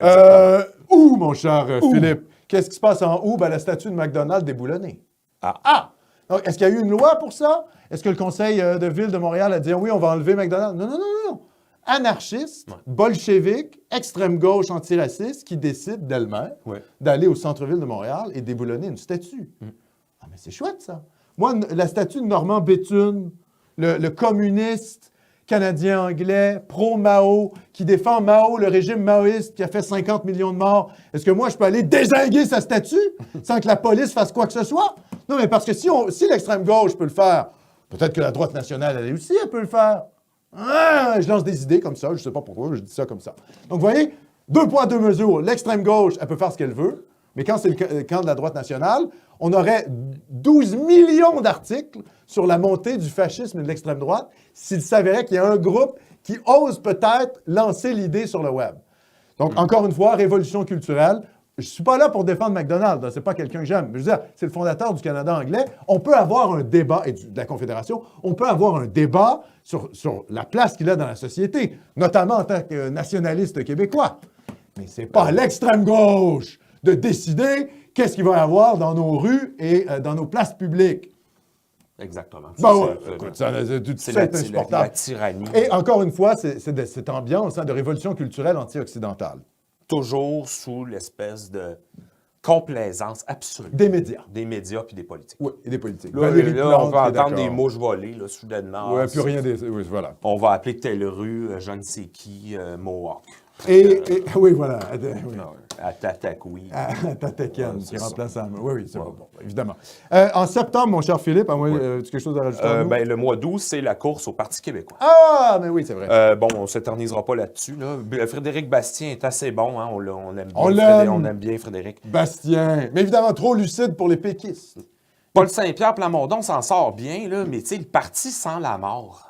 Où, mon cher Philippe? Qu'est-ce qui se passe en où? Ben, la statue de McDonald's déboulonnée. Ah! Donc, est-ce qu'il y a eu une loi pour ça? Est-ce que le conseil de ville de Montréal a dit oui, on va enlever McDonald's? Non, non, non, non. Anarchiste, bolchevique, extrême gauche antiraciste qui décide d'elle-même d'aller au centre-ville de Montréal et déboulonner une statue. Ah, mais c'est chouette, ça. Moi, la statue de Normand Béthune, le communiste canadien-anglais, pro-Mao, qui défend Mao, le régime maoïste qui a fait 50 millions de morts, est-ce que moi, je peux aller dézinguer sa statue sans que la police fasse quoi que ce soit? Non, mais parce que si l'extrême gauche peut le faire, peut-être que la droite nationale, elle aussi, elle peut le faire. Ah, je lance des idées comme ça, je ne sais pas pourquoi, je dis ça comme ça. Donc, vous voyez, 2 poids, 2 mesures. L'extrême gauche, elle peut faire ce qu'elle veut, mais quand c'est le camp de la droite nationale, on aurait 12 millions d'articles sur la montée du fascisme et de l'extrême droite s'il s'avérait qu'il y a un groupe qui ose peut-être lancer l'idée sur le web. Donc, encore une fois, révolution culturelle. Je ne suis pas là pour défendre McDonald's, c'est pas quelqu'un que j'aime. Je veux dire, c'est le fondateur du Canada anglais. On peut avoir un débat, et de la Confédération, on peut avoir un débat sur la place qu'il a dans la société, notamment en tant que nationaliste québécois. Mais c'est pas à l'extrême gauche de décider qu'est-ce qu'il va y avoir dans nos rues et dans nos places publiques. Exactement. C'est la tyrannie. Et encore une fois, c'est de cette ambiance de révolution culturelle anti-occidentale. Toujours sous l'espèce de complaisance absolue. Des médias. Des médias puis des politiques. Oui, et des politiques. Là, on va entendre des mouches voler, là, soudainement. Oui, plus rien des... Oui, voilà. On va appeler telle rue, je ne sais qui, Mohawk. Oui, voilà. Oui. À Tatakoui. À Tatakian, qui remplace ça. Oui, c'est bon, évidemment. En septembre, mon cher Philippe, tu as quelque chose à rajouter? Le mois d'août, c'est la course au Parti québécois. Ah, mais oui, c'est vrai. On ne s'éternisera pas là-dessus. Là. Frédéric Bastien est assez bon. Hein? On aime bien Frédéric. Bastien. Mais évidemment, trop lucide pour les péquistes. Paul Saint-Pierre Plamondon s'en sort bien, là, mais le parti sent la mort.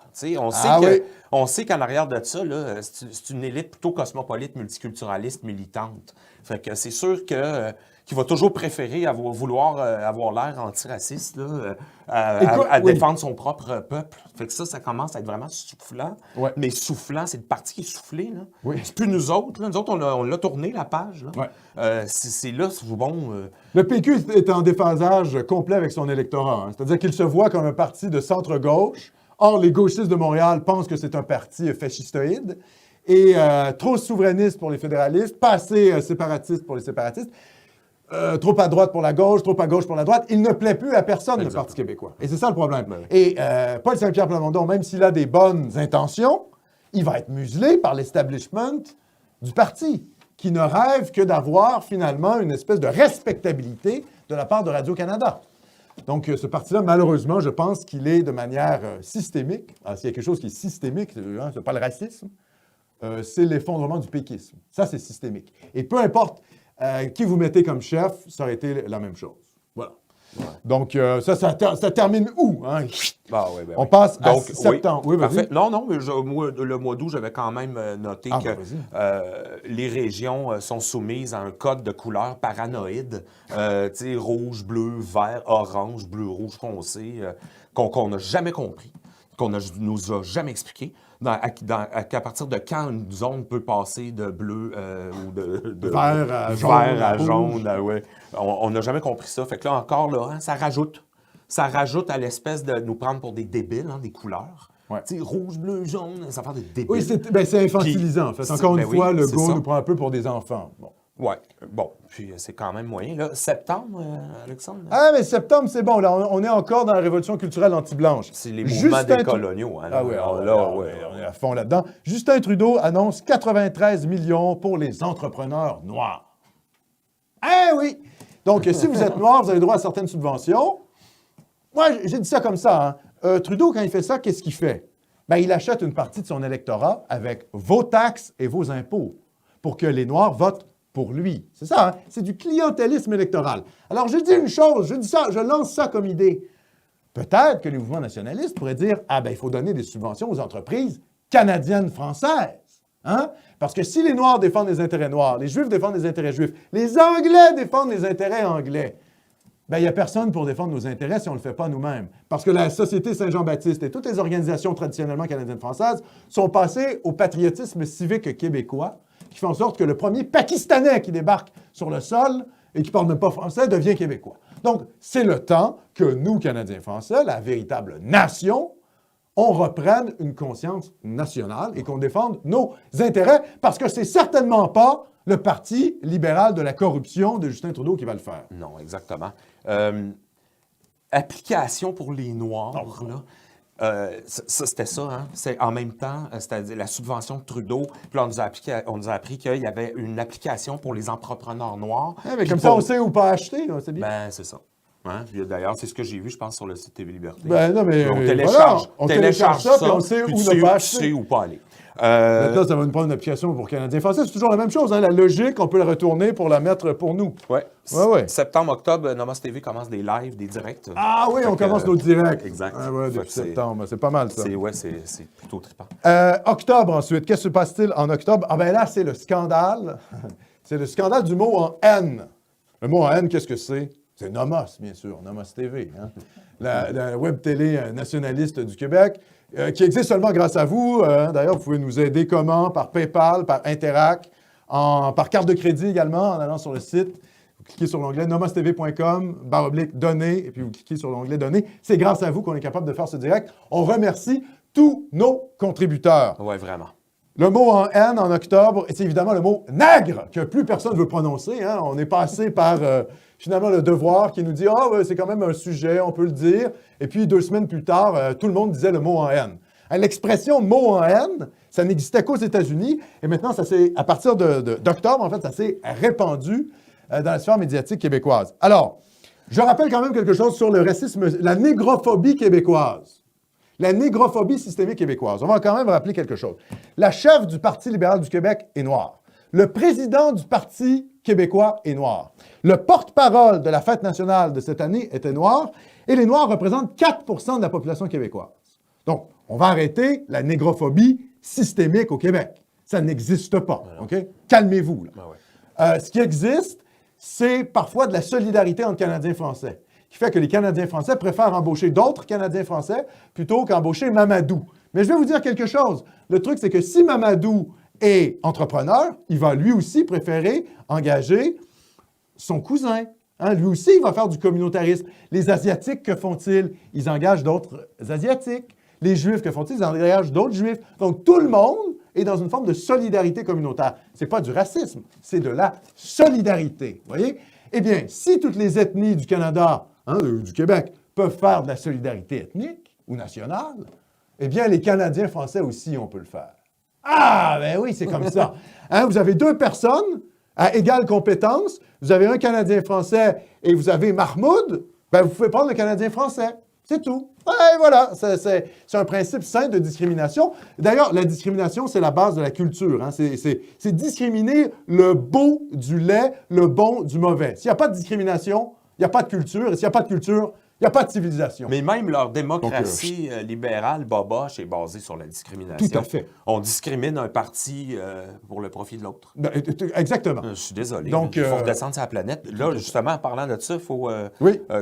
On sait qu'en arrière de ça, là, c'est une élite plutôt cosmopolite, multiculturaliste, militante. Fait que c'est sûr qu'il va toujours préférer vouloir avoir l'air antiraciste là, à défendre son propre peuple. Fait que ça commence à être vraiment soufflant. Ouais. Mais soufflant, c'est le parti qui est soufflé. Là. Oui. C'est plus nous autres. Là. Nous autres, on l'a tourné, la page. Là. Ouais. C'est là, c'est bon... Le PQ est en déphasage complet avec son électorat. Hein. C'est-à-dire qu'il se voit comme un parti de centre-gauche. Or, les gauchistes de Montréal pensent que c'est un parti fascistoïde et trop souverainiste pour les fédéralistes, pas assez séparatiste pour les séparatistes, trop à droite pour la gauche, trop à gauche pour la droite. Il ne plaît plus à personne, le Parti québécois. Et c'est ça le problème. Ouais. Et Paul Saint-Pierre Plamondon, même s'il a des bonnes intentions, il va être muselé par l'establishment du parti, qui ne rêve que d'avoir finalement une espèce de respectabilité de la part de Radio-Canada. Donc, ce parti-là, malheureusement, je pense qu'il est de manière systémique. Alors, s'il y a quelque chose qui est systémique, c'est pas le racisme, c'est l'effondrement du péquisme. Ça, c'est systémique. Et peu importe qui vous mettez comme chef, ça aurait été la même chose. Voilà. Ouais. Donc, ça termine où? Hein? On passe à septembre. Oui, parfait. Non, mais le mois d'août, j'avais quand même noté que les régions sont soumises à un code de couleurs paranoïde. Rouge, bleu, vert, orange, bleu, rouge foncé, qu'on n'a jamais compris, qu'on ne nous a jamais expliqué. Qu'à partir de quand une zone peut passer de bleu ou de vert à jaune. On n'a jamais compris ça. Fait que là, encore, là, ça rajoute. Ça rajoute à l'espèce de nous prendre pour des débiles, des couleurs. Ouais. Rouge, bleu, jaune, ça fait des débiles. Oui, c'est infantilisant, en fait. Encore une fois, le go nous prend un peu pour des enfants. Oui, puis c'est quand même moyen. Là. Septembre, Alexandre? Ah, mais septembre, c'est bon. Là, on est encore dans la révolution culturelle anti-blanche. C'est les mouvements des coloniaux. Hein, on est à fond là-dedans. Justin Trudeau annonce 93 millions pour les entrepreneurs noirs. Ah oui! Donc, si vous êtes noir, vous avez droit à certaines subventions. Moi, j'ai dit ça comme ça. Hein. Trudeau, quand il fait ça, qu'est-ce qu'il fait? Il achète une partie de son électorat avec vos taxes et vos impôts pour que les Noirs votent pour lui. C'est ça, hein? C'est du clientélisme électoral. Alors, je dis une chose, je lance ça comme idée. Peut-être que les mouvements nationalistes pourraient dire « il faut donner des subventions aux entreprises canadiennes françaises. Hein? Parce que si les Noirs défendent les intérêts noirs, les Juifs défendent les intérêts juifs, les Anglais défendent les intérêts anglais, il n'y a personne pour défendre nos intérêts si on ne le fait pas nous-mêmes. Parce que la Société Saint-Jean-Baptiste et toutes les organisations traditionnellement canadiennes-françaises sont passées au patriotisme civique québécois, qui fait en sorte que le premier Pakistanais qui débarque sur le sol et qui ne parle même pas français devient québécois. Donc, c'est le temps que nous, Canadiens français, la véritable nation, on reprenne une conscience nationale et qu'on défende nos intérêts, parce que c'est certainement pas le Parti libéral de la corruption de Justin Trudeau qui va le faire. Non, exactement. Application pour les Noirs, là. C'était ça, hein? C'est en même temps, c'était la subvention de Trudeau. Puis là, on nous a appris qu'il y avait une application pour les entrepreneurs noirs. Mais comme ça, on sait où pas acheter, c'est bien. Ben, c'est ça. Hein? D'ailleurs, c'est ce que j'ai vu, je pense, sur le site TV Liberté. Ben non, mais on télécharge ça, puis on sait où ne pas acheter. Tu sais où pas aller. Maintenant, ça va nous prendre une application pour Canadiens français. C'est toujours la même chose. Hein? La logique, on peut la retourner pour la mettre pour nous. Oui. Ouais. Septembre, octobre, Namaste TV commence des lives, des directs. Ah oui, on commence nos directs. Exact. Ah ouais, depuis septembre. C'est pas mal, ça. C'est plutôt trippant. Octobre, ensuite. Qu'est-ce qui se passe-t-il en octobre? Ah ben là, c'est le scandale. C'est le scandale du mot en N. Le mot en N, qu'est-ce que c'est? C'est Nomos, bien sûr. Nomos TV. Hein? La web télé nationaliste du Québec. Qui existe seulement grâce à vous. D'ailleurs, vous pouvez nous aider comment? Par PayPal, par Interac, par carte de crédit également, en allant sur le site. Vous cliquez sur l'onglet nomostv.com/donner, et puis vous cliquez sur l'onglet donner. C'est grâce à vous qu'on est capable de faire ce direct. On remercie tous nos contributeurs. Oui, vraiment. Le mot en N en octobre, c'est évidemment le mot nègre, que plus personne ne veut prononcer. Hein? On est passé par, finalement, le Devoir qui nous dit « Ah, c'est quand même un sujet, on peut le dire. » Et puis, 2 semaines plus tard, tout le monde disait le mot en N. L'expression « mot en N », ça n'existait qu'aux États-Unis. Et maintenant, à partir d'octobre, en fait, ça s'est répandu dans la sphère médiatique québécoise. Alors, je rappelle quand même quelque chose sur le racisme, la négrophobie québécoise. La négrophobie systémique québécoise. On va quand même rappeler quelque chose. La chef du Parti libéral du Québec est noire. Le président du Parti québécois est noir. Le porte-parole de la fête nationale de cette année était noir. Et les Noirs représentent 4 % de la population québécoise. Donc, on va arrêter la négrophobie systémique au Québec. Ça n'existe pas. OK? Calmez-vous. Là. Ce qui existe, c'est parfois de la solidarité entre Canadiens français, qui fait que les Canadiens français préfèrent embaucher d'autres Canadiens français plutôt qu'embaucher Mamadou. Mais je vais vous dire quelque chose. Le truc, c'est que si Mamadou est entrepreneur, il va lui aussi préférer engager son cousin. Hein? Lui aussi, il va faire du communautarisme. Les Asiatiques, que font-ils? Ils engagent d'autres Asiatiques. Les Juifs, que font-ils? Ils engagent d'autres Juifs. Donc, tout le monde est dans une forme de solidarité communautaire. Ce n'est pas du racisme, c'est de la solidarité. Vous voyez? Eh bien, si toutes les ethnies du Canada, du Québec, peuvent faire de la solidarité ethnique ou nationale, eh bien, les Canadiens français aussi, on peut le faire. Ah, ben oui, c'est comme ça. Hein, vous avez 2 personnes à égale compétence, vous avez un Canadien français et vous avez Mahmoud, ben vous pouvez prendre le Canadien français. C'est tout. Et voilà, c'est un principe sain de discrimination. D'ailleurs, la discrimination, c'est la base de la culture. Hein. C'est discriminer le beau du laid, le bon du mauvais. S'il n'y a pas de discrimination, il n'y a pas de culture. Et s'il n'y a pas de culture, il n'y a pas de civilisation. Mais même leur démocratie libérale, boboche, est basée sur la discrimination. Tout à fait. On discrimine un parti pour le profit de l'autre. Ben, exactement. Je suis désolé. Donc, il faut redescendre sur la planète. Là, justement, en parlant de ça, il faut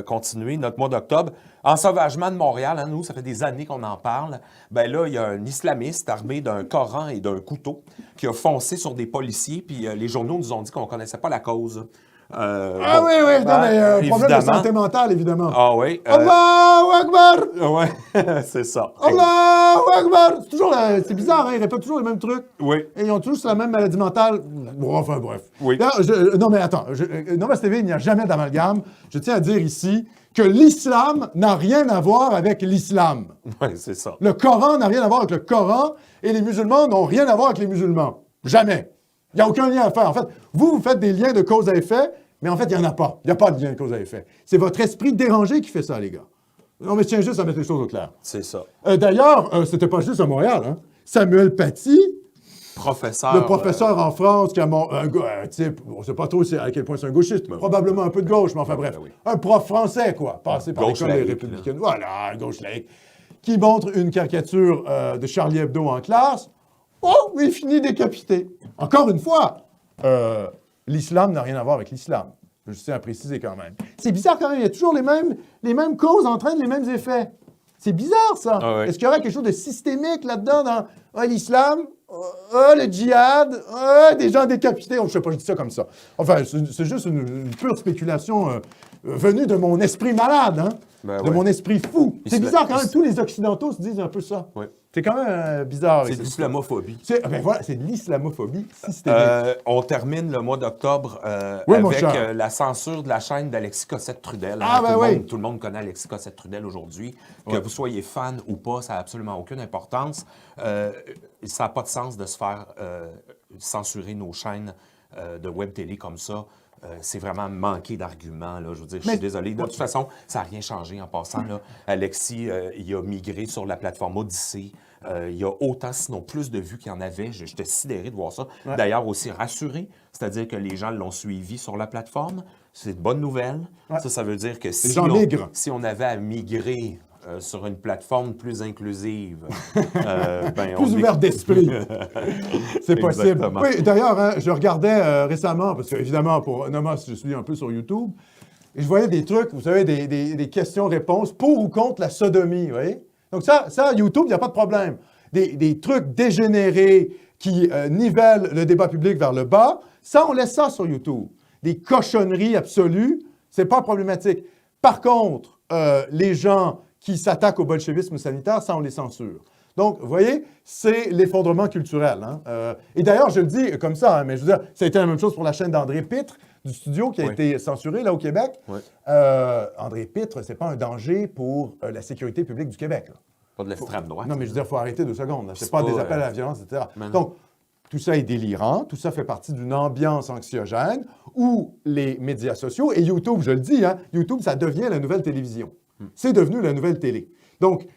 continuer notre mois d'octobre. Ensauvagement de Montréal, hein, nous, ça fait des années qu'on en parle. Ben là, il y a un islamiste armé d'un Coran et d'un couteau qui a foncé sur des policiers, puis les journaux nous ont dit qu'on ne connaissait pas la cause. Oui, non, mais problème de santé mentale, évidemment. Ah oui. Allahu Akbar! Oui, c'est ça. Allahu Akbar! C'est toujours, c'est bizarre, hein, ils répètent toujours les mêmes trucs. Oui. Et ils ont tous la même maladie mentale. Bon, enfin, bref. Oui. Là, non, mais attends. Namaste TV, il n'y a jamais d'amalgame. Je tiens à dire ici que l'islam n'a rien à voir avec l'islam. Oui, c'est ça. Le Coran n'a rien à voir avec le Coran et les musulmans n'ont rien à voir avec les musulmans. Jamais. Il n'y a aucun lien à faire. En fait, vous faites des liens de cause à effet, mais en fait, il n'y en a pas. Il n'y a pas de lien de cause à effet. C'est votre esprit dérangé qui fait ça, les gars. Non, mais tiens juste à mettre les choses au clair. C'est ça. D'ailleurs, c'était pas juste à Montréal. Hein? Samuel Paty, le professeur en France, qui a un type, on ne sait pas trop à quel point c'est un gauchiste, probablement un peu de gauche, mais enfin bref, un prof français, quoi, passé par l'école des Républicains. Voilà, gauche laïque, qui montre une caricature de Charlie Hebdo en classe. Oh, il finit décapité. Encore une fois, l'islam n'a rien à voir avec l'islam. Je tiens à préciser quand même. C'est bizarre quand même, il y a toujours les mêmes causes entraînent les mêmes effets. C'est bizarre, ça. Ah oui. Est-ce qu'il y aurait quelque chose de systémique là-dedans dans l'islam? le djihad, des gens décapités. Je ne sais pas, je dis ça comme ça. Enfin, c'est juste une pure spéculation venue de mon esprit malade, hein? De mon esprit fou. C'est bizarre quand même, tous les Occidentaux se disent un peu ça. Oui. C'est quand même bizarre. C'est de l'islamophobie. Ben voilà, c'est de l'islamophobie systémique. On termine le mois d'octobre Oui, mon avec cher. la censure de la chaîne d'Alexis Cossette-Trudel. Ah, ben oui. Tout le monde connaît Alexis Cossette-Trudel aujourd'hui. Que vous soyez fan ou pas, ça n'a absolument aucune importance. Ça n'a pas de sens de se faire censurer nos chaînes de web télé comme ça. C'est vraiment manquer d'arguments. Je veux dire, je suis désolé. De toute façon, ça n'a rien changé en passant. Là. Alexis, il a migré sur la plateforme Odyssée. Il y a autant, sinon plus de vues qu'il y en avait. J'étais sidéré de voir ça. Ouais. D'ailleurs, aussi rassuré, c'est-à-dire que les gens l'ont suivi sur la plateforme. C'est une bonne nouvelle. Ouais. Ça veut dire que si on avait à migrer sur une plateforme plus inclusive. Plus ouverte d'esprit. C'est possible. Exactement. Oui, d'ailleurs, hein, je regardais récemment, parce que évidemment, pour Nomos, je suis un peu sur YouTube, et je voyais des trucs, vous savez, des questions-réponses pour ou contre la sodomie, vous voyez? Donc ça YouTube, il n'y a pas de problème. Des trucs dégénérés qui nivellent le débat public vers le bas, ça, on laisse ça sur YouTube. Des cochonneries absolues, c'est pas problématique. Par contre, les gens qui s'attaquent au bolchevisme sanitaire, ça, on les censure. Donc, vous voyez, c'est l'effondrement culturel. Hein? Et d'ailleurs, je le dis comme ça, hein, mais je veux dire, ça a été la même chose pour la chaîne d'André Pitre, du studio, qui a été censurée, là, au Québec. Oui. André Pitre, c'est pas un danger pour la sécurité publique du Québec. Là. Pas de l'extrême droite. Non, mais je veux dire, il faut arrêter 2 secondes. C'est pas des appels à la violence, etc. Donc, tout ça est délirant, tout ça fait partie d'une ambiance anxiogène où les médias sociaux, et YouTube, je le dis, hein, YouTube, ça devient la nouvelle télévision. C'est devenu la nouvelle télé. Donc,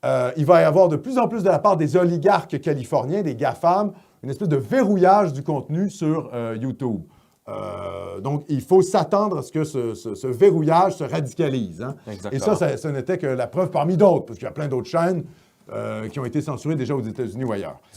il va y avoir de plus en plus de la part des oligarques californiens, des GAFAM, une espèce de verrouillage du contenu sur YouTube. Donc, il faut s'attendre à ce que ce verrouillage se radicalise. Hein? Et ça n'était que la preuve parmi d'autres, parce qu'il y a plein d'autres chaînes qui ont été censurées déjà aux États-Unis ou ailleurs.